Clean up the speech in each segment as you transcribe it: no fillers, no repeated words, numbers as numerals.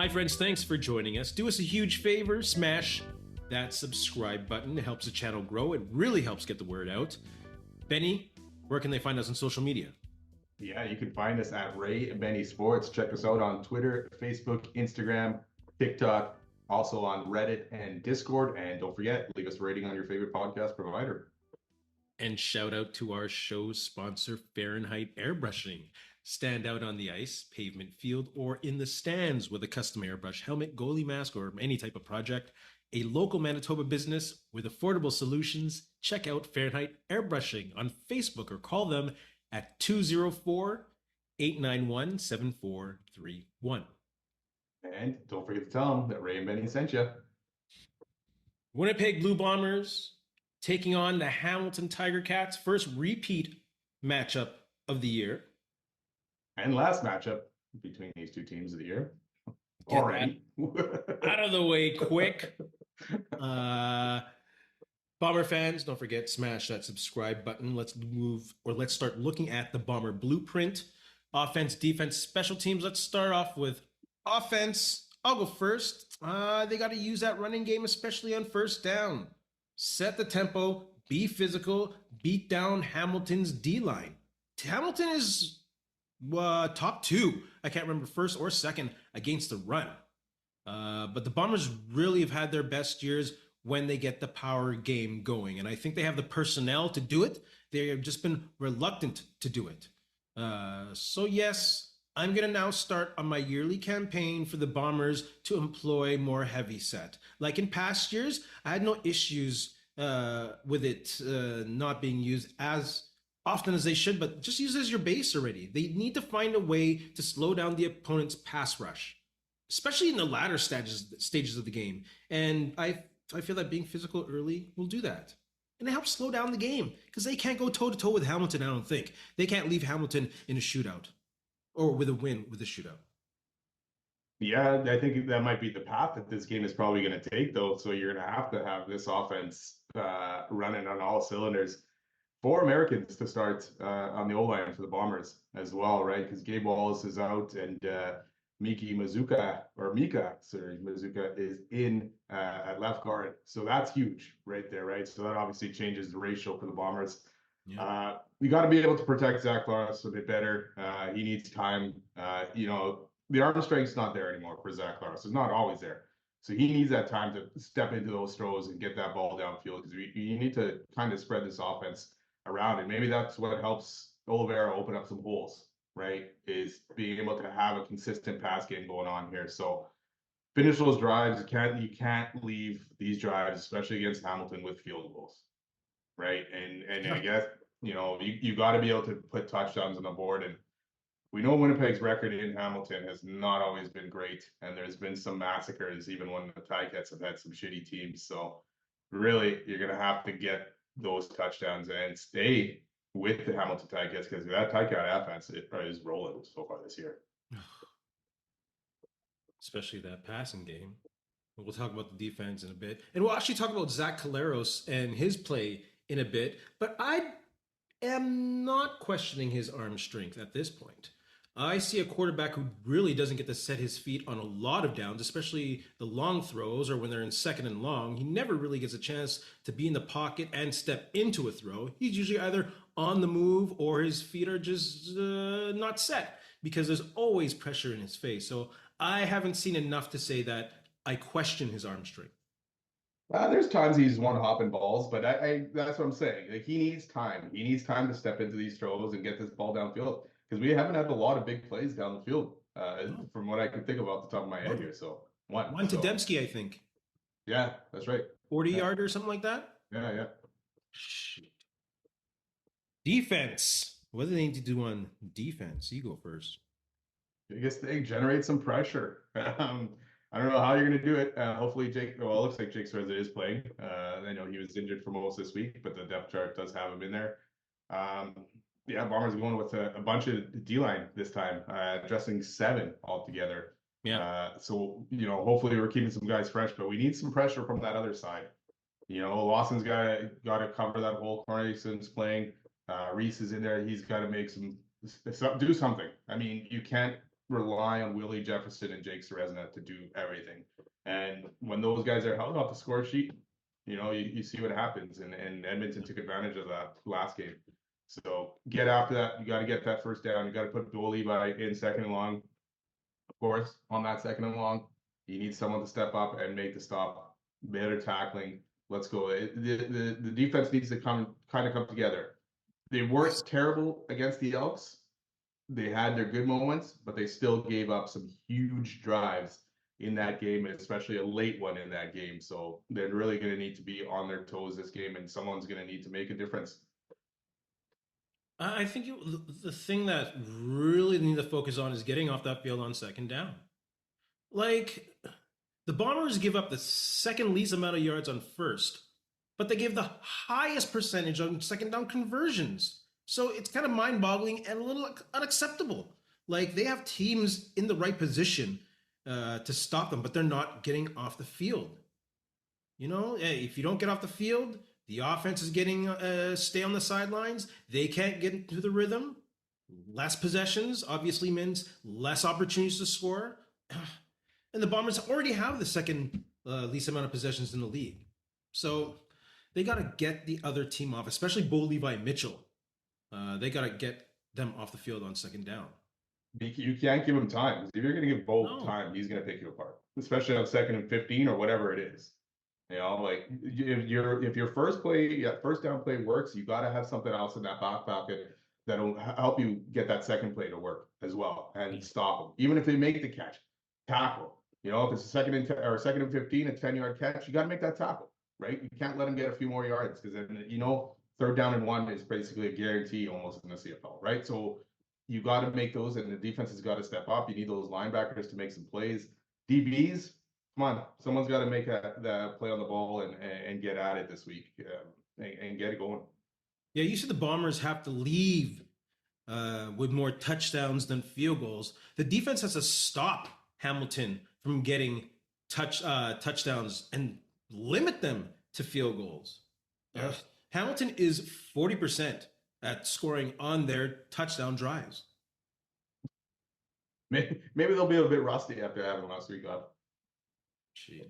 Hi, friends. Thanks for joining us. Do us a huge favor, smash that subscribe button. It helps the channel grow. It really helps get the word out. Benny, where can they find us on social media? Yeah, you can find us at Ray and Benny Sports. Check us out on Twitter, Facebook, Instagram, TikTok, also on Reddit and Discord. And don't forget, leave us a rating on your favorite podcast provider. And shout out to our show's sponsor, Fahrenheit Airbrushing. Stand out on the ice, pavement, field, or in the stands with a custom airbrush helmet, goalie mask, or any type of project. A local Manitoba business with affordable solutions. Check out Fahrenheit Airbrushing on Facebook or call them at 204-891-7431. And don't forget to tell them that Ray and Benny sent you. Winnipeg Blue Bombers taking on the Hamilton Tigercats. First repeat matchup of the year. And last matchup between these two teams of the year. Already. Out of the way quick. Bomber fans, don't forget, smash that subscribe button. Let's start looking at the Bomber blueprint. Offense, defense, special teams. Let's start off with offense. I'll go first. They got to use that running game, especially on first down. Set the tempo, be physical, beat down Hamilton's D-line. Hamilton is top two. I can't remember first or second against the run. But the Bombers really have had their best years when they get the power game going. And I think they have the personnel to do it. They have just been reluctant to do it. So yes, I'm going to now start on my yearly campaign for the Bombers to employ more heavy set. Like in past years, I had no issues with it not being used as often as they should, but just use it as your base already. They need to find a way to slow down the opponent's pass rush, especially in the latter stages of the game. And I feel that being physical early will do that. And it helps slow down the game because they can't go toe-to-toe with Hamilton, I don't think. They can't leave Hamilton in a shootout or with a win with a shootout. Yeah, I think that might be the path that this game is probably going to take, though. So you're going to have this offense running on all cylinders. 4 Americans to start on the O-line for the Bombers as well, right? Because Gabe Wallace is out and Mika Mazuka is in at left guard. So that's huge right there, right? So that obviously changes the ratio for the Bombers. Yeah. We got to be able to protect Zach Collaros a bit better. He needs time. The arm strength's not there anymore for Zach Collaros. It's not always there. So he needs that time to step into those throws and get that ball downfield because you need to kind of spread this offense around it. Maybe that's what helps Oliveira open up some holes, right? Is being able to have a consistent pass game going on here. So finish those drives. You can't leave these drives, especially against Hamilton, with field goals, right? And I guess you got to be able to put touchdowns on the board. And we know Winnipeg's record in Hamilton has not always been great, and there's been some massacres even when the Ticats have had some shitty teams. So really, you're gonna have to get those touchdowns and stay with the Hamilton Ticats because that Tigecat offense is rolling so far this year. Especially that passing game. We'll talk about the defense in a bit. And we'll actually talk about Zach Collaros and his play in a bit. But I am not questioning his arm strength at this point. I see a quarterback who really doesn't get to set his feet on a lot of downs, especially the long throws or when they're in second and long. He never really gets a chance to be in the pocket and step into a throw. He's usually either on the move or his feet are just not set because there's always pressure in his face. So I haven't seen enough to say that I question his arm strength. There's times he's one-hopping balls, but I that's what I'm saying. Like, he needs time. He needs time to step into these throws and get this ball downfield. Because we haven't had a lot of big plays down the field, from what I can think of off the top of my head here. So one to Dembski, I think. Yeah, that's right. 40-yard or something like that. Yeah. Shit. Defense. What do they need to do on defense? You go first. Biggest thing, generate some pressure. I don't know how you're going to do it. Hopefully, it looks like Jake Swerza is playing. I know he was injured for most this week, but the depth chart does have him in there. Yeah, Bombers going with a bunch of D-line this time, addressing 7 altogether. Yeah. So, hopefully we're keeping some guys fresh, but we need some pressure from that other side. Lawson's got to cover that whole Cornelson's playing. Reese is in there. He's got to make do something. I mean, you can't rely on Willie Jefferson and Jake Serezna to do everything. And when those guys are held off the score sheet, you see what happens. And Edmonton took advantage of that last game. So get after that. You got to get that first down. You got to put Bo Levi in second and long. Of course, on that second and long, you need someone to step up and make the stop. Better tackling. Let's go. The defense needs to kind of come together. They weren't terrible against the Elks. They had their good moments, but they still gave up some huge drives in that game, and especially a late one in that game. So they're really going to need to be on their toes this game, and someone's going to need to make a difference. I think the thing that really need to focus on is getting off that field on second down. Like, the Bombers give up the second least amount of yards on first, but they give the highest percentage on second down conversions. So it's kind of mind-boggling and a little unacceptable. Like, they have teams in the right position to stop them, but they're not getting off the field. If you don't get off the field, the offense is getting stay on the sidelines. They can't get into the rhythm. Less possessions obviously means less opportunities to score. And the Bombers already have the second least amount of possessions in the league. So they got to get the other team off, especially Bo Levi Mitchell. They got to get them off the field on second down. You can't give him time. If you're going to give Bo time, he's going to pick you apart, especially on 2nd and 15 or whatever it is. Like if your first down play works, you got to have something else in that back pocket that'll help you get that second play to work as well and stop them. Even if they make the catch, tackle. If it's a second and 15, a 10-yard catch, you got to make that tackle, right? You can't let them get a few more yards because then 3rd down and 1 is basically a guarantee almost in the CFL, right? So you got to make those, and the defense has got to step up. You need those linebackers to make some plays. DBs, come on, someone's got to make that play on the ball and get at it this week and get it going. Yeah, you said the Bombers have to leave with more touchdowns than field goals. The defense has to stop Hamilton from getting touchdowns and limit them to field goals. Yeah. Hamilton is 40% at scoring on their touchdown drives. Maybe they'll be a bit rusty after having last week off.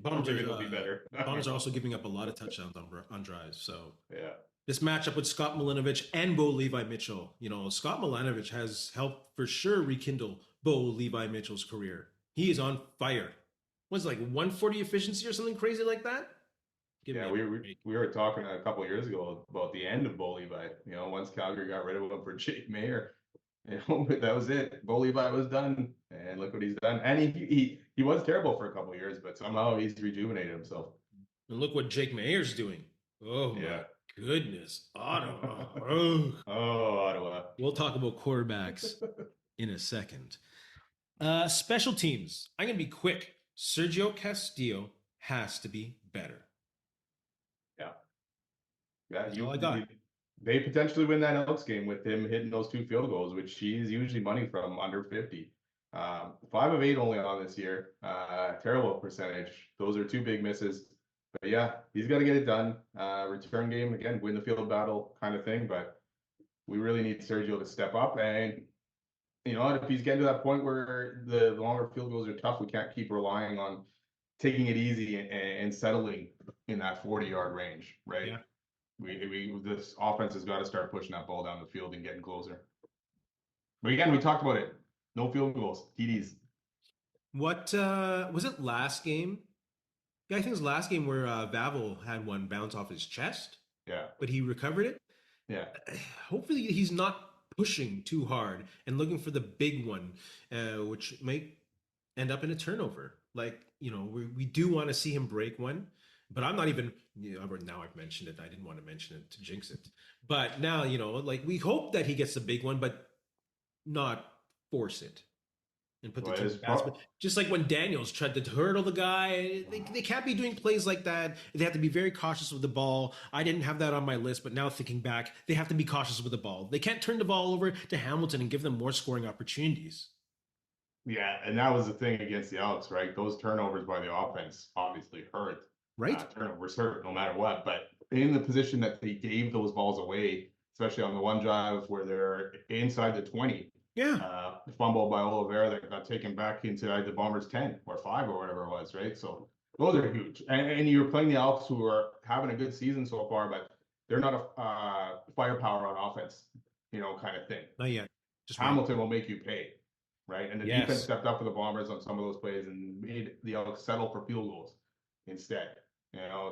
Bombers will be better. Bombers are also giving up a lot of touchdowns on drives. So yeah, this matchup with Scott Milanovic and Bo Levi Mitchell. Scott Milanovic has helped for sure rekindle Bo Levi Mitchell's career. He is on fire. Was like 140 efficiency or something crazy like that? We were talking a couple of years ago about the end of Bo Levi. Once Calgary got rid of him for Jake Mayer, that was it. Bo Levi was done, and look what he's done. And he was terrible for a couple of years, but somehow he's rejuvenated himself. And look what Jake Mayer's doing. Oh yeah, my goodness, Ottawa. Ottawa. We'll talk about quarterbacks in a second. Special teams. I'm gonna be quick. Sergio Castillo has to be better. Yeah, they potentially win that Elks game with him hitting those 2 field goals, which he's usually money from under 50. 5 of 8 only on this year. Terrible percentage. Those are 2 big misses. But yeah, he's got to get it done. Return game, again, win the field battle kind of thing. But we really need Sergio to step up. And, if he's getting to that point where the longer field goals are tough, we can't keep relying on taking it easy and settling in that 40-yard range, right? Yeah. This offense has got to start pushing that ball down the field and getting closer. But again, we talked about it. No field goals, TDs. What was it last game? Yeah, I think it was last game where Vavel had one bounce off his chest. Yeah. But he recovered it. Yeah. Hopefully he's not pushing too hard and looking for the big one, which may end up in a turnover. Like, we do want to see him break one. But I'm not even, now I've mentioned it. I didn't want to mention it to jinx it. But now, we hope that he gets the big one, but not force it and put the team basket. Just like when Daniels tried to hurdle the guy, they can't be doing plays like that. They have to be very cautious with the ball. I didn't have that on my list, but now thinking back, they have to be cautious with the ball. They can't turn the ball over to Hamilton and give them more scoring opportunities. Yeah, and that was the thing against the Elks, right? Those turnovers by the offense obviously hurt. Right. Turnovers hurt no matter what. But in the position that they gave those balls away, especially on the one drive where they're inside the 20, Yeah. Fumble by Oliveira that got taken back into the Bombers 10 or 5 or whatever it was, right? So those are huge. And you're playing the Elks, who are having a good season so far, but they're not a firepower on offense, kind of thing. Not yet. Just wait. Hamilton will make you pay, right? And the defense Yes. stepped up for the Bombers on some of those plays and made the Elks settle for field goals instead.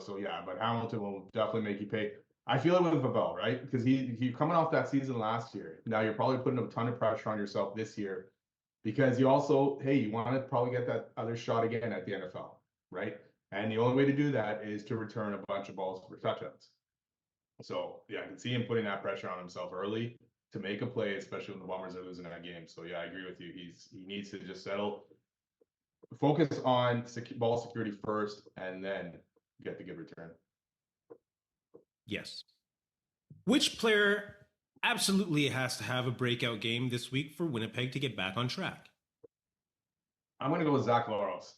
So yeah, but Hamilton will definitely make you pay. I feel it with Pavel, right? Because he coming off that season last year. Now you're probably putting a ton of pressure on yourself this year because you also, hey, you want to probably get that other shot again at the NFL, right? And the only way to do that is to return a bunch of balls for touchdowns. So yeah, I can see him putting that pressure on himself early to make a play, especially when the Bombers are losing that game. So yeah, I agree with you. He needs to just focus on ball security first, and then get the good return. Yes. Which player absolutely has to have a breakout game this week for Winnipeg to get back on track? I'm going to go with Zach Collaros.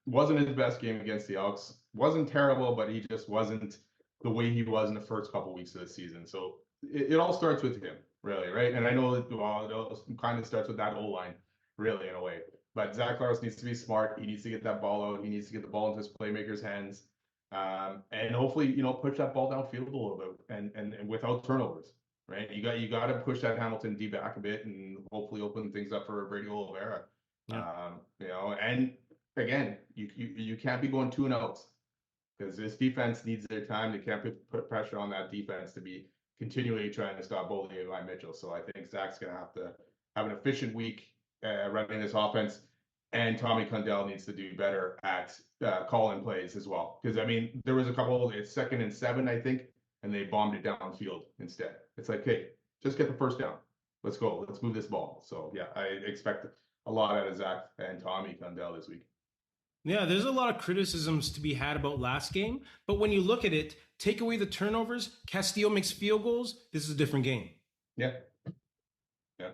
Wasn't his best game against the Elks. Wasn't terrible, but he just wasn't the way he was in the first couple of weeks of the season. So it all starts with him, really, right? And I know that it kind of starts with that O-line, really, in a way. But Zach Collaros needs to be smart. He needs to get that ball out. He needs to get the ball into his playmakers' hands. And hopefully, push that ball downfield a little bit and without turnovers, right? You got to push that Hamilton D back a bit and hopefully open things up for Brady Oliveira. Yeah. And again, you can't be going 2 and outs because this defense needs their time. They can't put pressure on that defense to be continually trying to stop Boldy and Ryan Mitchell. So I think Zach's going to have to have an efficient week running this offense. And Tommy Condell needs to do better at calling plays as well. Because, I mean, there was a couple, it's 2nd and 7, I think, and they bombed it downfield instead. It's like, hey, just get the first down. Let's go. Let's move this ball. So, yeah, I expect a lot out of Zach and Tommy Condell this week. Yeah, there's a lot of criticisms to be had about last game, but when you look at it, take away the turnovers, Castillo makes field goals, this is a different game. Yeah. Yeah.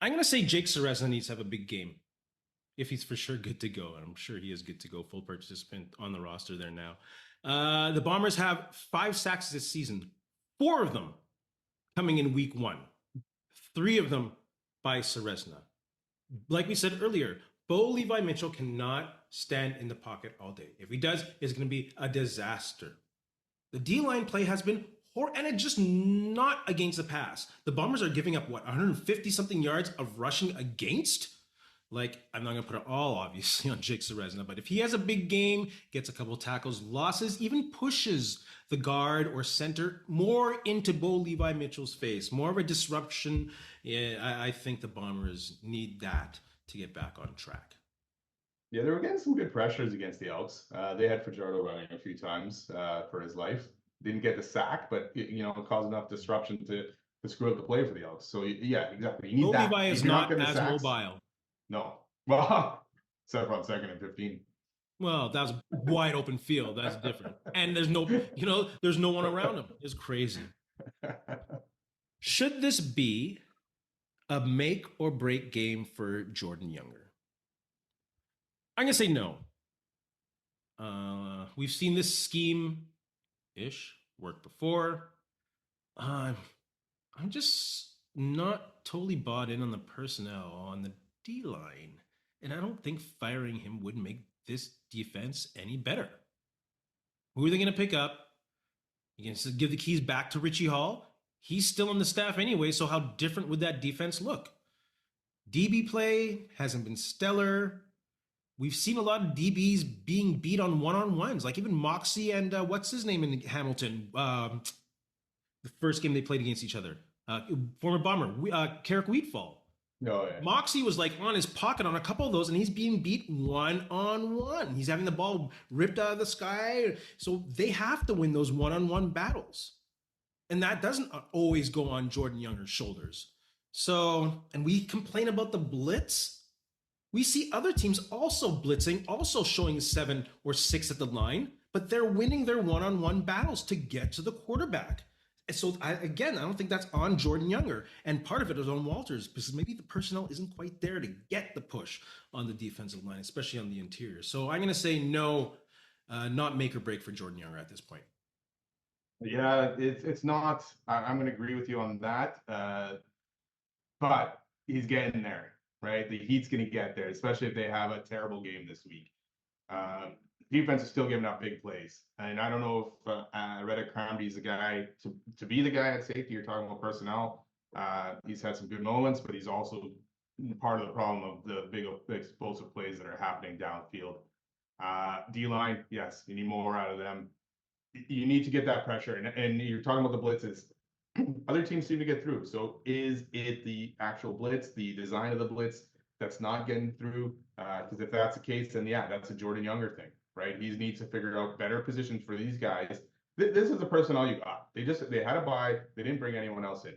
I'm going to say Jake Ceresna needs to have a big game if he's for sure good to go. I'm sure he is good to go, full participant on the roster there now. The Bombers have 5 sacks this season, 4 of them coming in week 1, 3 of them by Ceresna. Like we said earlier, Bo Levi Mitchell cannot stand in the pocket all day. If he does, it's going to be a disaster. The D-line play has been horrible, and it's just not against the pass. The Bombers are giving up, 150-something yards of rushing against? Like, I'm not going to put it all, obviously, on Jake Ceresna, but if he has a big game, gets a couple tackles, losses, even pushes the guard or center more into Bo Levi Mitchell's face, more of a disruption, I think the Bombers need that to get back on track. Yeah, they were getting some good pressures against the Elks. They had Fajardo running a few times for his life. Didn't get the sack, but it caused enough disruption to screw up the play for the Elks. So yeah, exactly. You need that. Levi is not as mobile. No. Well, except on 2nd and 15. Well, that was a wide open field. That's different. And there's no one around him. It's crazy. Should this be a make or break game for Jordan Younger? I'm going to say no. We've seen this scheme-ish work before. I'm just not totally bought in on the personnel on the D-line. And I don't think firing him would make this defense any better. Who are they going to pick up? You can give the keys back to Richie Hall. He's still on the staff anyway, so how different would that defense look? DB play hasn't been stellar. We've seen a lot of DBs being beat on one-on-ones, like even Moxie and what's his name in Hamilton? The first game they played against each other. Former Bomber, Carrick Wheatfall. Oh, yeah. Moxie was like on his pocket on a couple of those, and he's being beat one-on-one. He's having the ball ripped out of the sky. So they have to win those one-on-one battles. And that doesn't always go on Jordan Younger's shoulders. So, and we complain about the blitz. We see other teams also blitzing, also showing 7 or 6 at the line, but they're winning their one-on-one battles to get to the quarterback. And so, I don't think that's on Jordan Younger. And part of it is on Walters, because maybe the personnel isn't quite there to get the push on the defensive line, especially on the interior. So I'm going to say no, not make or break for Jordan Younger at this point. Yeah, it's not. I'm going to agree with you on that. But but he's getting there, right? The Heat's going to get there, especially if they have a terrible game this week. Defense is still giving up big plays, and I don't know if Reddick Cramdy's the guy to be the guy at safety. You're talking about personnel. He's had some good moments, but he's also part of the problem of the big explosive plays that are happening downfield. D-line, yes, you need more out of them. You need to get that pressure, and you're talking about the blitzes. Other teams seem to get through. So is it the actual blitz, the design of the blitz that's not getting through? Because if that's the case, then yeah, that's a Jordan Younger thing, right? He needs to figure out better positions for these guys. This is the personnel you got. They had a bye. They didn't bring anyone else in,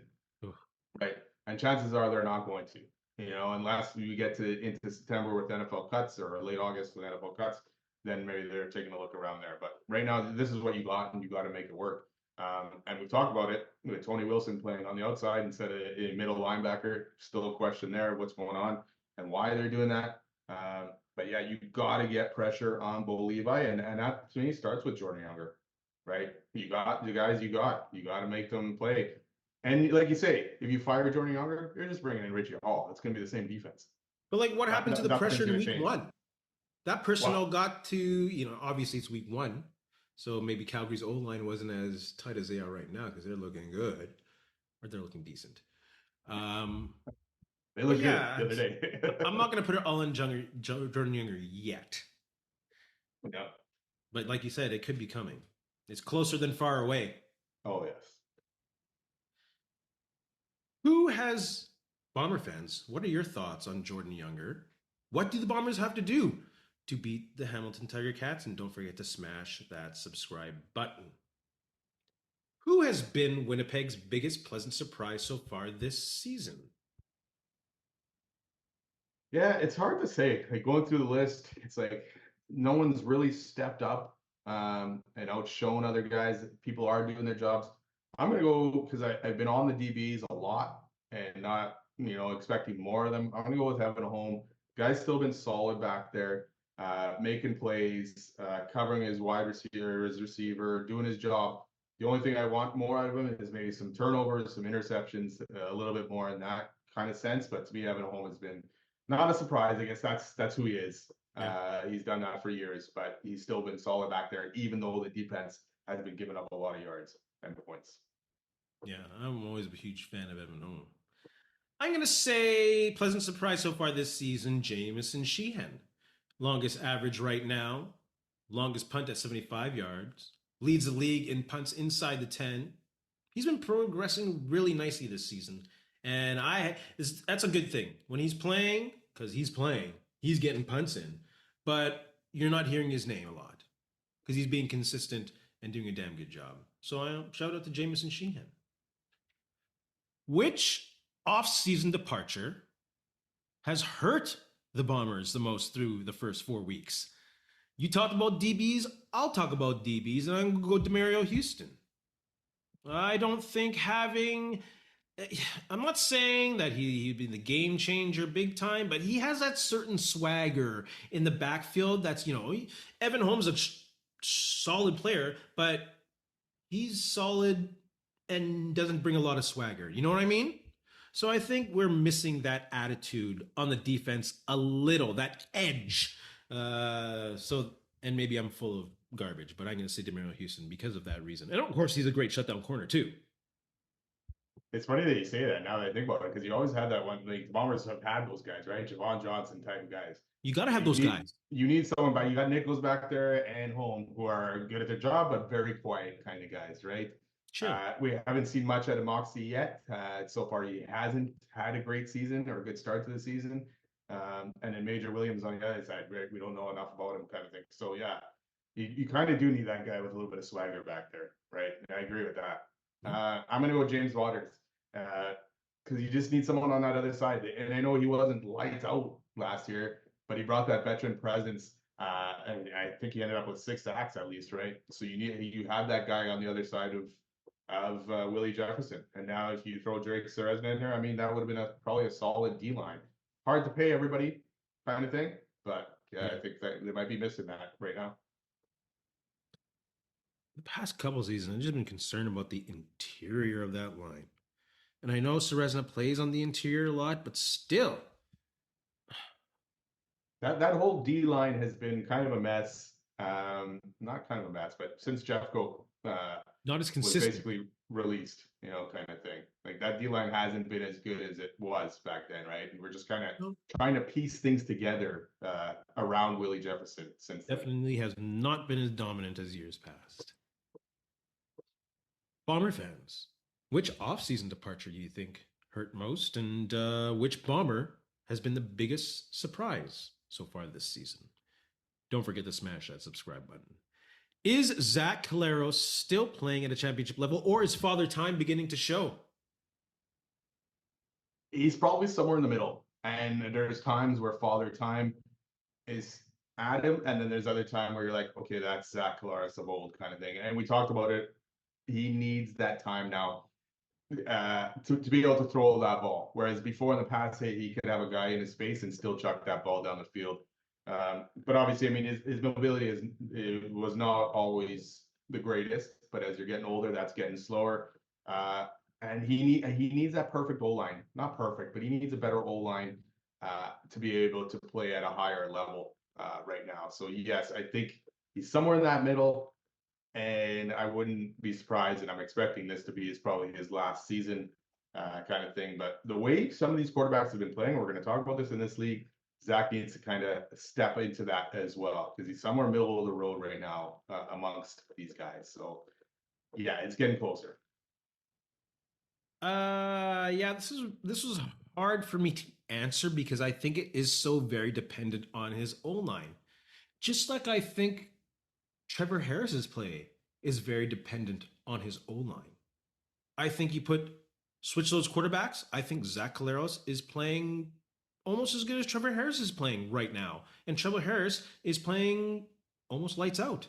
right? And chances are they're not going to, unless we get into September with NFL cuts or late August with NFL cuts, then maybe they're taking a look around there. But right now, this is what you got, and you got to make it work. And we've talked about it with Tony Wilson playing on the outside instead of a middle linebacker. Still a question there, what's going on and why they're doing that. But yeah, you got to get pressure on Bo Levi, and that to me starts with Jordan Younger, right? You got the guys you got to make them play. And like you say, if you fire Jordan Younger, you're just bringing in Richie Hall. It's going to be the same defense. But like, what happened to the pressure in week one? That personnel got to, obviously it's week one. So maybe Calgary's O-line wasn't as tight as they are right now because they're looking good, or they're looking decent. They look good the other day. I'm not going to put it all in Jordan Younger yet. Yeah. But like you said, it could be coming. It's closer than far away. Oh, yes. Who has Bomber fans? What are your thoughts on Jordan Younger? What do the Bombers have to do to beat the Hamilton Tigercats? And don't forget to smash that subscribe button. Who has been Winnipeg's biggest pleasant surprise so far this season? Yeah, it's hard to say. Like going through the list, it's like no one's really stepped up and outshone other guys. People are doing their jobs. I'm gonna go because I've been on the DBs a lot and not expecting more of them. I'm gonna go with Evan Holm. Guy's still been solid back there, making plays, covering his wide receiver, his receiver, doing his job. The only thing I want more out of him is maybe some turnovers, some interceptions, a little bit more in that kind of sense. But to me, Evan Holm has been not a surprise. I guess that's who he is. Yeah. He's done that for years, but he's still been solid back there, even though the defense has been giving up a lot of yards and points. Yeah, I'm always a huge fan of Evan Holm. I'm going to say pleasant surprise so far this season, Jamison Sheehan. Longest average right now, longest punt at 75 yards, leads the league in punts inside the 10. He's been progressing really nicely this season. And that's a good thing. When he's playing, because he's getting punts in. But you're not hearing his name a lot because he's being consistent and doing a damn good job. So shout out to Jamison Sheehan. Which off-season departure has hurt the Bombers the most through the first 4 weeks? You talked about DBs, I'll talk about DBs, and I'm going to go DeMario Houston. I don't think I'm not saying that he'd be the game changer big time, but he has that certain swagger in the backfield that's, Evan Holm's a solid player, but he's solid and doesn't bring a lot of swagger. You know what I mean? So I think we're missing that attitude on the defense a little, that edge. And maybe I'm full of garbage, but I'm going to say DeMario Houston because of that reason. And of course, he's a great shutdown corner too. It's funny that you say that now that I think about it, because you always had that one. Like the Bombers have had those guys, right? Javon Johnson type of guys. You got to have those guys. You need someone back. You got Nichols back there and Holm who are good at their job, but very quiet kind of guys, right? Sure. We haven't seen much out of Moxie yet. So far, he hasn't had a great season or a good start to the season. And then Major Williams on the other side, right? We don't know enough about him, kind of thing. So yeah, you kind of do need that guy with a little bit of swagger back there, right? I agree with that. I'm going to go with James Waters because you just need someone on that other side. And I know he wasn't lights out last year, but he brought that veteran presence. And I think he ended up with 6 sacks at least, right? So you have that guy on the other side of Willie Jefferson. And now if you throw Drake Seresna in there, I mean, that would have been probably a solid D-line. Hard to pay everybody kind of thing, but yeah, I think that they might be missing that right now. The past couple seasons, I've just been concerned about the interior of that line. And I know Serezna plays on the interior a lot, but still, That whole D line has been kind of a mess. Not kind of a mess, but since Jeffco not as was consistent. basically released, kind of thing. Like that D line hasn't been as good as it was back then, right? And we're just kind of No, trying to piece things together around Willie Jefferson since then. definitely has not been as dominant as years past. Bomber fans, which off-season departure do you think hurt most, and which Bomber has been the biggest surprise so far this season? Don't forget to smash that subscribe button. Is Zach Collaros still playing at a championship level, or is Father Time beginning to show? He's probably somewhere in the middle. And there's times where Father Time is at him, and then there's other time where you're like, okay, that's Zach Collaros of old kind of thing. And we talked about it. He needs that time now to be able to throw that ball. Whereas before in the past, hey, he could have a guy in his face and still chuck that ball down the field. But obviously, I mean, his mobility was not always the greatest. But as you're getting older, that's getting slower. And he needs that perfect O line. Not perfect, but he needs a better O line to be able to play at a higher level right now. So yes, I think he's somewhere in that middle. And I wouldn't be surprised, and I'm expecting this to be probably his last season kind of thing. But the way some of these quarterbacks have been playing, we're going to talk about this in this league. Zach needs to kind of step into that as well because he's somewhere middle of the road right now amongst these guys. So yeah, it's getting closer. Yeah, this was hard for me to answer because I think it is so very dependent on his O line. Just like I think Trevor Harris's play is very dependent on his O line. I think you switch those quarterbacks. I think Zach Collaros is playing almost as good as Trevor Harris is playing right now. And Trevor Harris is playing almost lights out.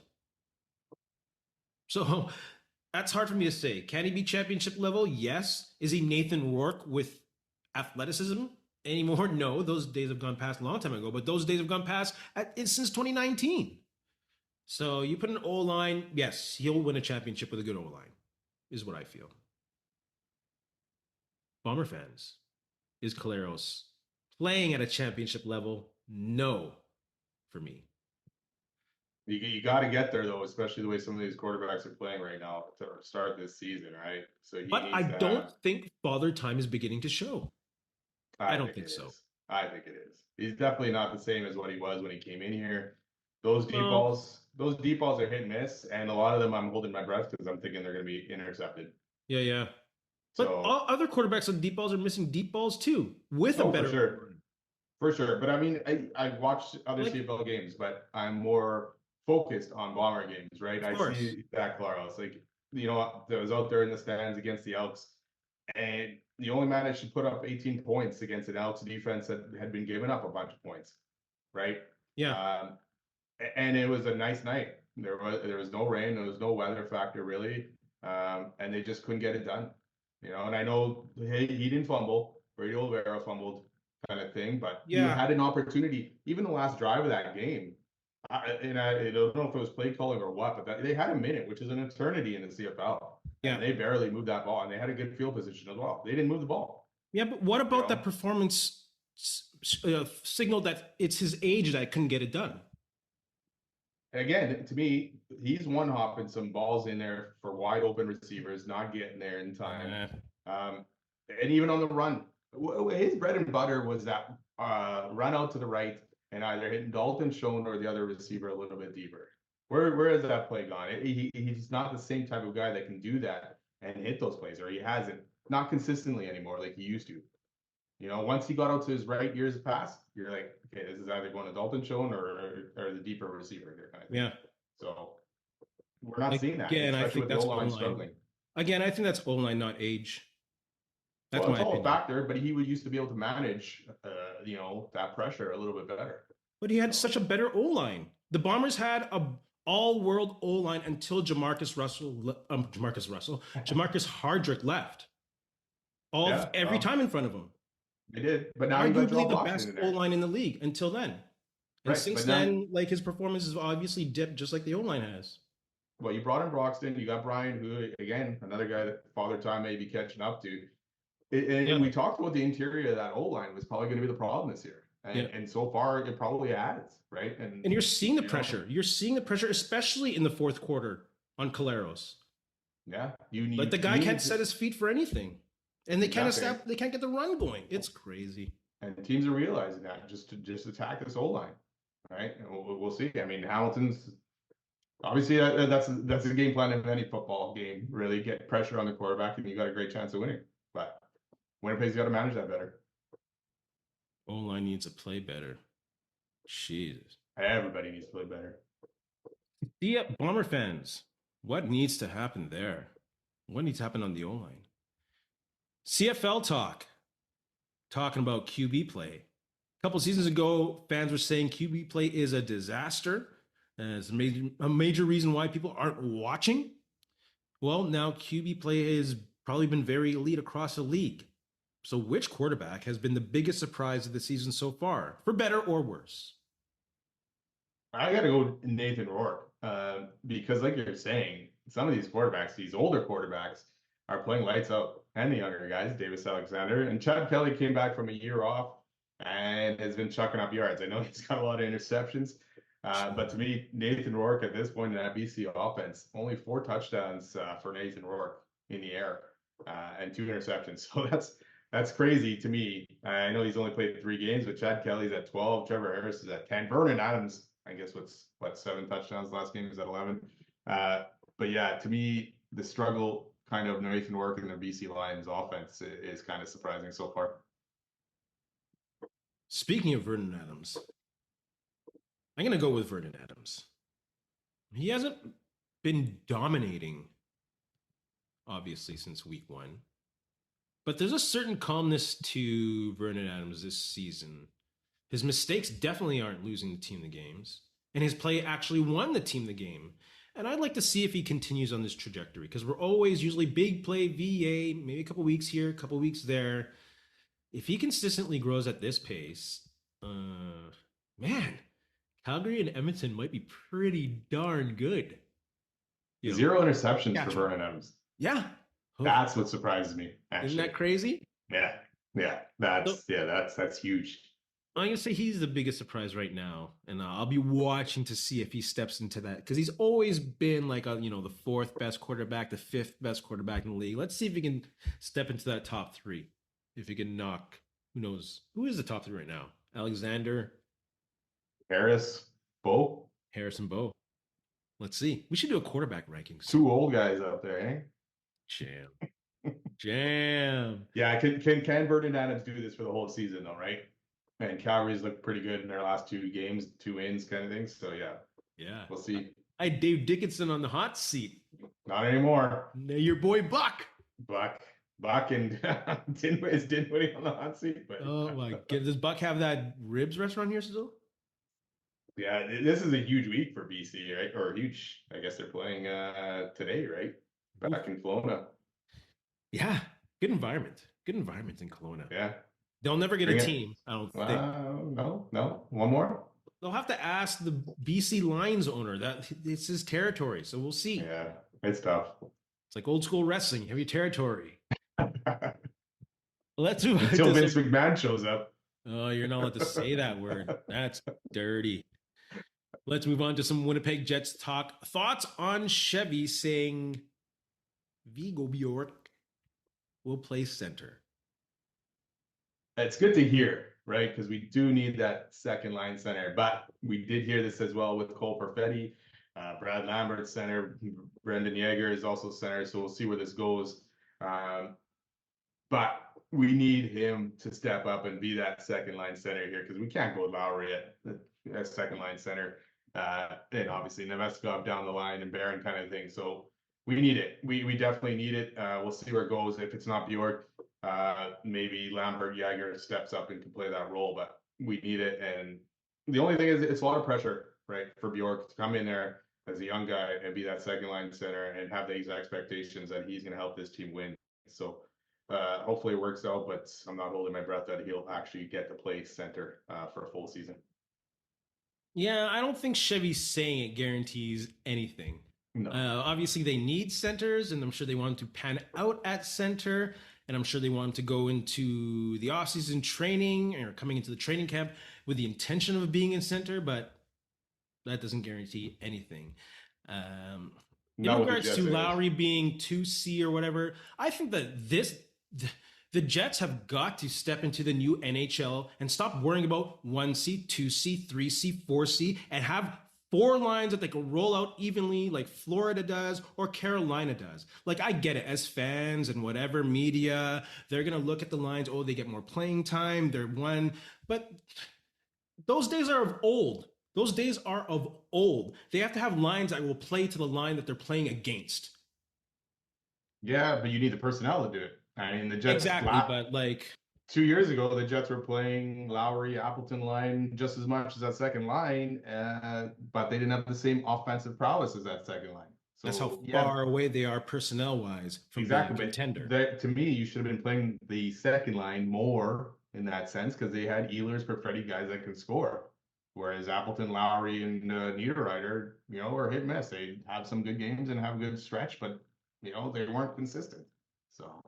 So that's hard for me to say. Can he be championship level? Yes. Is he Nathan Rourke with athleticism anymore? No. Those days have gone past a long time ago, but those days have gone past since 2019. So you put an O line, yes, he'll win a championship with a good O line, is what I feel. Bomber fans, is Collaros playing at a championship level? No, for me. You got to get there though, especially the way some of these quarterbacks are playing right now to start this season, right? So he But I needs to don't think Father Time is beginning to show. I don't think so. I think it is. He's definitely not the same as what he was when he came in here. Those Well, those deep balls are hit and miss, and a lot of them I'm holding my breath because I'm thinking they're going to be intercepted. yeah, yeah. But So, other quarterbacks on deep balls are missing deep balls too, with a oh, for better sure, for sure. But I mean, I watched other like, CFL games, but I'm more focused on Bomber games, right? of I course. see Zach Collaros, like that was out there in the stands against the Elks, and the only managed to put up 18 points against an Elks defense that had been giving up a bunch of points, right? Yeah. Um, and it was a nice night. There was no rain, there was no weather factor really, and they just couldn't get it done. And I know he didn't fumble, Brady Olvera fumbled, kind of thing, but he Yeah. had an opportunity. Even the last drive of that game, I don't know if it was play calling or what, but they had a minute, which is an eternity in the CFL, Yeah. and they barely moved that ball, and they had a good field position as well. They didn't move the ball. Yeah, but what You about that know, performance signal that it's his age that couldn't get it done? again, to me, he's one hopping some balls in there for wide open receivers, not getting there in time. Um, and even on the run, his bread and butter was that run out to the right and either hitting Dalton Schoen or the other receiver a little bit deeper. Where has that play gone? He's not the same type of guy that can do that and hit those plays, or he hasn't, not consistently anymore like he used to. Once he got out to his right years past, you're like, okay, this is either going to Dalton Schoen or the deeper receiver here kind of thing. Yeah. So we're not seeing that, Again, I especially think with the that's O O line line. struggling. Again, I think that's O line, not age. That's Well, my it's all a opinion. factor, but he would used to be able to manage, that pressure a little bit better. But he had such a better O line. The Bombers had a all-world O line until Jamarcus Hardrick left. Every time in front of him. They did, but now you got Arguably Joel the Boston best in O there, line in the league until then. And right? since But now, then, like his performance has obviously dipped just like the O line has. you brought in Broxton, you got Brian, who again, another guy that Father Time may be catching up to. And Yeah. we talked about the interior of that O line was probably going to be the problem this year, Yeah. and so far it probably has, right? And And you're seeing the you know, pressure. You're seeing the pressure, especially in the fourth quarter on Collaros. yeah, Like the guy you can't need set to his feet for anything, and they can't exactly, establish. They can't get the run going. It's crazy. and teams are realizing that just attack this O line, right? And we'll see. I mean, Hamilton's obviously that's the game plan of any football game. Really get pressure on the quarterback, and you got a great chance of winning. But Winnipeg's got to manage that better. O line needs to play better. Jesus. Everybody needs to play better. Yeah, Bomber fans. What needs to happen there? What needs to happen on the O line? CFL talk. Talking about QB play. A couple seasons ago, fans were saying QB play is a disaster. And it's a major reason why people aren't watching. Well, now QB play has probably been very elite across the league. So, which quarterback has been the biggest surprise of the season so far, for better or worse? I got to go Nathan Rourke because, like you're saying, some of these quarterbacks, these older quarterbacks, are playing lights out, and the younger guys, Davis Alexander and Chad Kelly came back from a year off and has been chucking up yards. I know he's got a lot of interceptions, but to me, Nathan Rourke at this point in that BC offense, only 4 touchdowns for Nathan Rourke in the air and 2 interceptions. So that's crazy to me. I know he's only played 3 games, but Chad Kelly's at 12, Trevor Harris is at 10, Vernon Adams, I guess what 7 touchdowns last game is at 11. But yeah, to me, the struggle kind of Nathan Rourke and the BC Lions offense is kind of surprising so far. Speaking of Vernon Adams, I'm going to go with Vernon Adams. He hasn't been dominating, obviously, since week 1. But there's a certain calmness to Vernon Adams this season. His mistakes definitely aren't losing the team the games, and his play actually won the team the game. And I'd like to see if he continues on this trajectory because we're always usually big play VA, maybe a couple weeks here, a couple weeks there. If he consistently grows at this pace, man, Calgary and Edmonton might be pretty darn good. 0 interceptions for Catch Vernon Adams. Yeah. That's what surprises me, actually. Isn't that crazy? Yeah. That's huge. I'm gonna say he's the biggest surprise right now, and I'll be watching to see if he steps into that because he's always been like the 4th best quarterback, the 5th best quarterback in the league. Let's see if he can step into that top 3. If he can knock, who knows who is the top 3 right now? Alexander, Harris, Bo, Harrison, Bo. Let's see. We should do a quarterback rankings. 2 old guys out there, eh? Jam. Yeah, can Vernon Adams do this for the whole season though, right? And Calgary's looked pretty good in their last 2 games, 2 wins kind of thing. So Yeah. We'll see. I had Dave Dickinson on the hot seat. Not anymore. Now your boy Buck. Buck and Dinwiddie on the hot seat. But Oh my god. Does Buck have that ribs restaurant here still? yeah, this is a huge week for BC, right? Or huge. I guess they're playing today, right? Back in Kelowna. Yeah. Good environment. Good environment in Kelowna. Yeah. They'll never get a team, I don't think. No. One more? They'll have to ask the BC Lions owner. That it's his territory, so we'll see. Yeah, it's tough. It's like old school wrestling. You have your territory. Let's move until Vince McMahon shows up. Oh, you're not allowed to say that word. That's dirty. Let's move on to some Winnipeg Jets talk. Thoughts on Chevy saying Vigo Bjork will play center. It's good to hear, right? Because we do need that second line center. But we did hear this as well with Cole Perfetti, Brad Lambert center, Brendan Yeager is also center. So we'll see where this goes. But we need him to step up and be that second line center here because we can't go Lowry at second line center. And obviously Nevestkov down the line and Barron kind of thing. So we need it. We definitely need it. We'll see where it goes. If it's not Bjork, maybe Lambert Yeager steps up and can play that role, but we need it. And the only thing is it's a lot of pressure, right, for Bjork to come in there as a young guy and be that second line center and have these expectations that he's going to help this team win. So hopefully it works out, but I'm not holding my breath that he'll actually get to play center for a full season. Yeah, I don't think Chevy's saying it guarantees anything. No. Obviously, they need centers, and I'm sure they want him to pan out at center. and I'm sure they want him to go into the offseason training or coming into the training camp with the intention of being in center, but that doesn't guarantee anything. In Not with the regards Jets, to anyways. Lowry being 2C or whatever, I think that the Jets have got to step into the new NHL and stop worrying about 1C, 2C, 3C, 4C, and have four lines that they can roll out evenly like Florida does or Carolina does. Like, I get it, as fans and whatever media, they're going to look at the lines, oh, they get more playing time, they're one. But those days are of old. Those days are of old. They have to have lines that will play to the line that they're playing against. Yeah, but you need the personnel to do it. I mean, the Jets Exactly, but like 2 years ago, the Jets were playing Lowry, Appleton line just as much as that second line, but they didn't have the same offensive prowess as that second line. that's how So yeah, far away they are personnel wise from being a exactly. But contender. that, to me, you should have been playing the second line more in that sense because they had Ehlers, Perfetti guys that can score. Whereas Appleton, Lowry, and Niederreiter, are hit and miss. They have some good games and have a good stretch, but they weren't consistent. So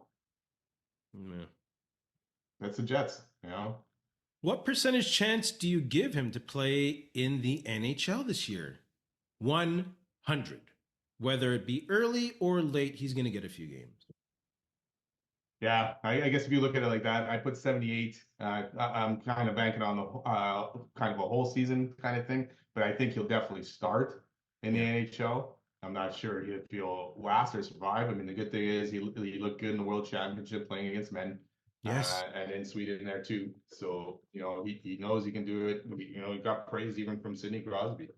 Yeah. that's the Jets. What percentage chance do you give him to play in the NHL this year? 100. Whether it be early or late, he's going to get a few games. Yeah, I guess if you look at it like that, I put 78. I'm kind of banking on the kind of a whole season kind of thing, but I think he'll definitely start in the Yeah. NHL. I'm not sure if he'll last or survive. I mean, the good thing is he looked good in the World Championship playing against men, Yes. and in Sweden there too. So he knows he can do it. He got praise even from Sidney Crosby.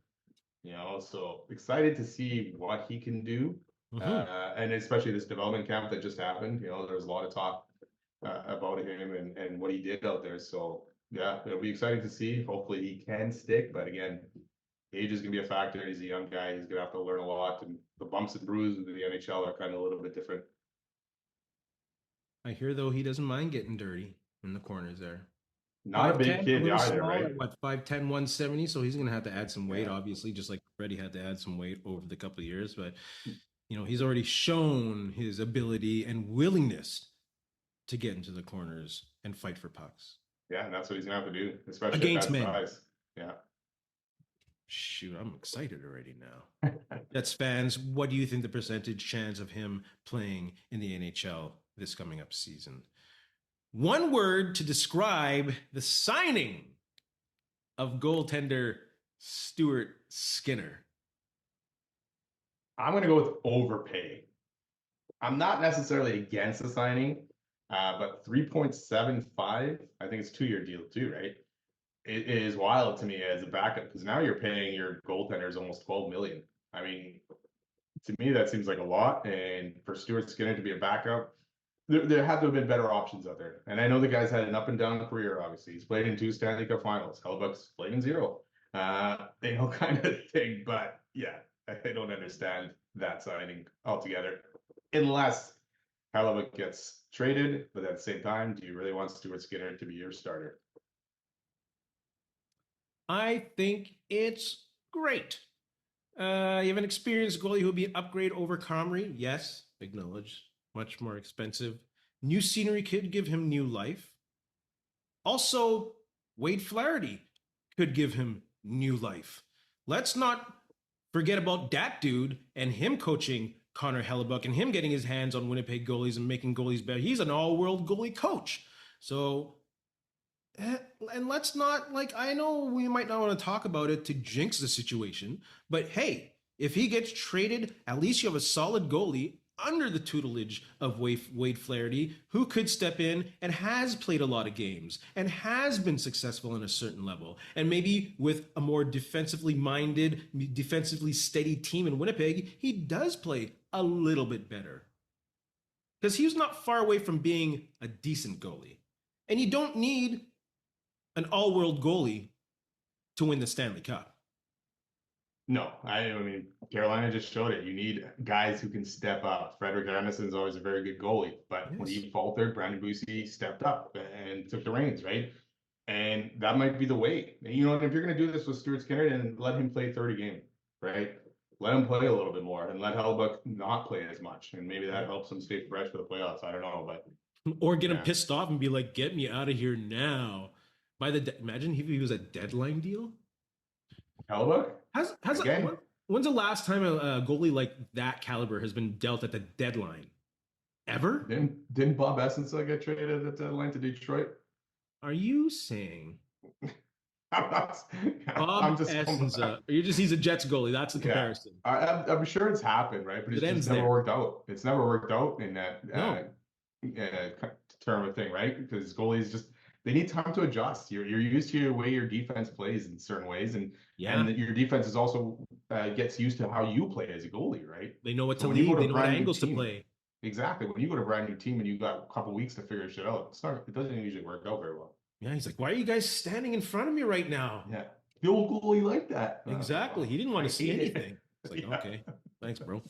So excited to see what he can do. Mm-hmm. And especially this development camp that just happened, there was a lot of talk about him and what he did out there. So yeah, it'll be exciting to see. Hopefully he can stick, but again, age is gonna be a factor. He's a young guy. He's gonna have to learn a lot, and the bumps and bruises of the NHL are kind of a little bit different. I hear, though, he doesn't mind getting dirty in the corners there. Not a big 5'10", a kid little either, small, right? at what, 5'10", 170, so he's going to have to add some weight, Yeah. obviously, just like Freddie had to add some weight over the couple of years. But, he's already shown his ability and willingness to get into the corners and fight for pucks. Yeah, and that's what he's gonna have to do, especially Against at that men. size. Yeah. Shoot, I'm excited already now. Jets fans, what do you think the percentage chance of him playing in the NHL this coming up season? One word to describe the signing of goaltender Stuart Skinner. I'm gonna go with overpay. I'm not necessarily against the signing, but 3.75, I think it's 2 year deal too, right? It is wild to me as a backup because now you're paying your goaltenders almost 12 million. I mean, to me that seems like a lot, and for Stuart Skinner to be a backup, there had to have been better options out there. And I know the guy's had an up and down career. Obviously, he's played in 2 Stanley Cup Finals. Hellebuyck's played in 0. Kind of thing. But yeah, I don't understand that signing altogether, unless Hellebuyck gets traded. But at the same time, do you really want Stuart Skinner to be your starter? I think it's great. You have an experienced goalie who would be an upgrade over Comrie. Yes, acknowledge. Much more expensive. New scenery could give him new life. Also, Wade Flaherty could give him new life. Let's not forget about that dude and him coaching Connor Hellebuck and him getting his hands on Winnipeg goalies and making goalies better. He's an all-world goalie coach. So, and let's not, I know we might not want to talk about it to jinx the situation, but hey, if he gets traded, at least you have a solid goalie under the tutelage of Wade Flaherty, who could step in and has played a lot of games and has been successful in a certain level. And maybe with a more defensively minded, defensively steady team in Winnipeg, he does play a little bit better. Because he's not far away from being a decent goalie. And you don't need an all-world goalie to win the Stanley Cup. No, I mean, Carolina just showed it. You need guys who can step up. Frederick Anderson's always a very good goalie, but when he faltered, Brandon Bussi stepped up and took the reins, right? And that might be the way. If you're going to do this with Stuart Skinner, then let him play 30 games, right? Let him play a little bit more and let Hellebuck not play as much. And maybe that helps him stay fresh for the playoffs. I don't know, but Or get him pissed off and be like, "Get me out of here now." Imagine if he was a deadline deal. Hellebuck? Has Again? when's the last time a goalie like that caliber has been dealt at the deadline? Ever? Didn't Bob Essensa get traded at the deadline to Detroit? Are you saying I'm not. Bob Essensa? He's a Jets goalie. That's the comparison. I'm sure it's happened, right? But it's just never worked out. It's never worked out in that term of thing, right? Because goalies just they need time to adjust. You're used to the way your defense plays in certain ways, and your defense is also gets used to how you play as a goalie, right? They know what to lead. They know what angles to play. Exactly. When you go to a brand new team and you got a couple weeks to figure shit out, it doesn't usually work out very well. Yeah, he's like, "Why are you guys standing in front of me right now?" Yeah, the old goalie like that. Exactly. He didn't want to see anything. It's like, okay, thanks, bro.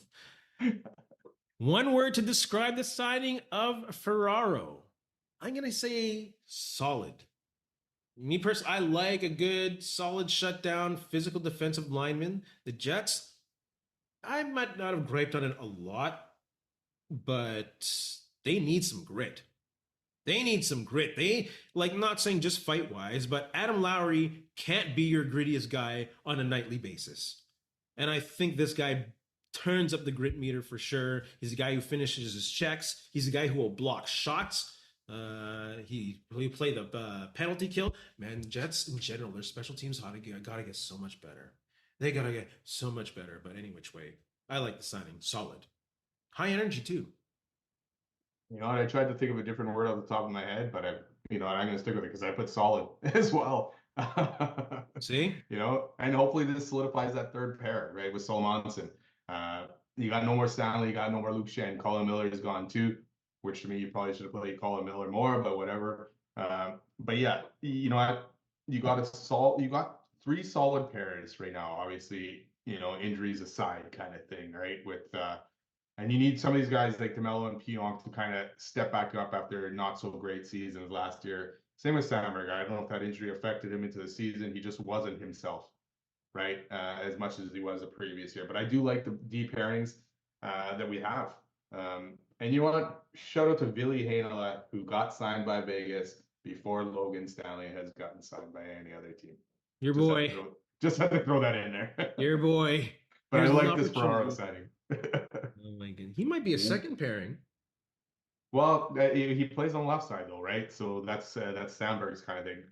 One word to describe the signing of Ferraro. I'm gonna say solid. Me personally, I like a good, solid shutdown, physical defensive lineman. The Jets, I might not have griped on it a lot, but they need some grit. They need some grit. They, like, not saying just fight-wise, but Adam Lowry can't be your grittiest guy on a nightly basis. And I think this guy turns up the grit meter for sure. He's a guy who finishes his checks. He's a guy who will block shots. He play the penalty kill. Man, Jets in general, their special teams gotta get so much better. They gotta get so much better. But any which way, I like the signing. Solid, high energy too. You know, I tried to think of a different word off the top of my head, but I'm going to stick with it because I put solid as well. See, and hopefully this solidifies that third pair, right, with Solmonson. You got no more Stanley, you got no more Luke Shen. Colin Miller is gone too, which to me you probably should have played Colin Miller more, but whatever. But yeah, you got three solid pairs right now. Obviously, injuries aside, kind of thing, right? And you need some of these guys like DeMello and Pionk to kind of step back up after not so great seasons last year. Same with Sandberg. I don't know if that injury affected him into the season. He just wasn't himself, right? As much as he was the previous year. But I do like the deep pairings that we have. And you know what? Shout out to Ville Heinola, who got signed by Vegas before Logan Stanley has gotten signed by any other team. Your boy. Just had to throw that in there. Your boy. But I like this Ferraro signing. Oh my goodness. He might be a second pairing. Well, he plays on the left side though, right? So that's Sandberg's kind of thing.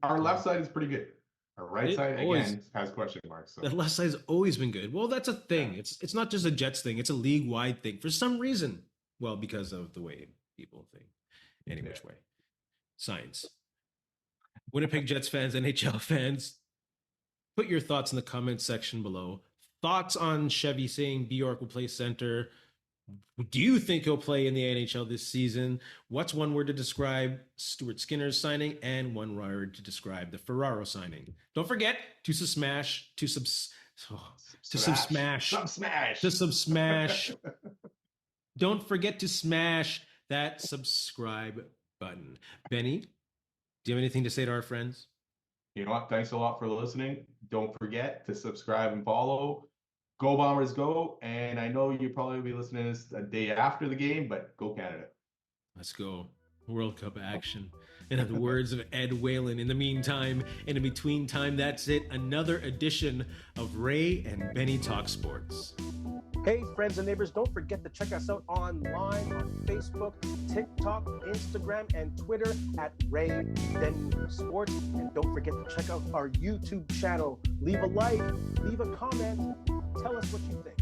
Our left side is pretty good. Our right side again has question marks. So. The left side's always been good. Well, that's a thing. Yeah. It's not just a Jets thing. It's a league-wide thing for some reason. Well, because of the way people think. Any which way. Science. Winnipeg Jets fans, NHL fans, put your thoughts in the comments section below. Thoughts on Chevy saying Bjork will play center. Do you think he'll play in the NHL this season? What's one word to describe Stuart Skinner's signing and one word to describe the Ferraro signing? Don't forget to smash. Don't forget to smash that subscribe button. Benny, do you have anything to say to our friends? You know what? Thanks a lot for listening. Don't forget to subscribe and follow. Go Bombers, go. And I know you probably will be listening to this a day after the game, but go Canada. Let's go. World Cup action. And in the words of Ed Whalen, in the meantime, and in between time, that's it. Another edition of Ray and Benny Talk Sports. Hey, friends and neighbors, don't forget to check us out online on Facebook, TikTok, Instagram, and Twitter at Ray Benny Sports. And don't forget to check out our YouTube channel. Leave a like, leave a comment, tell us what you think.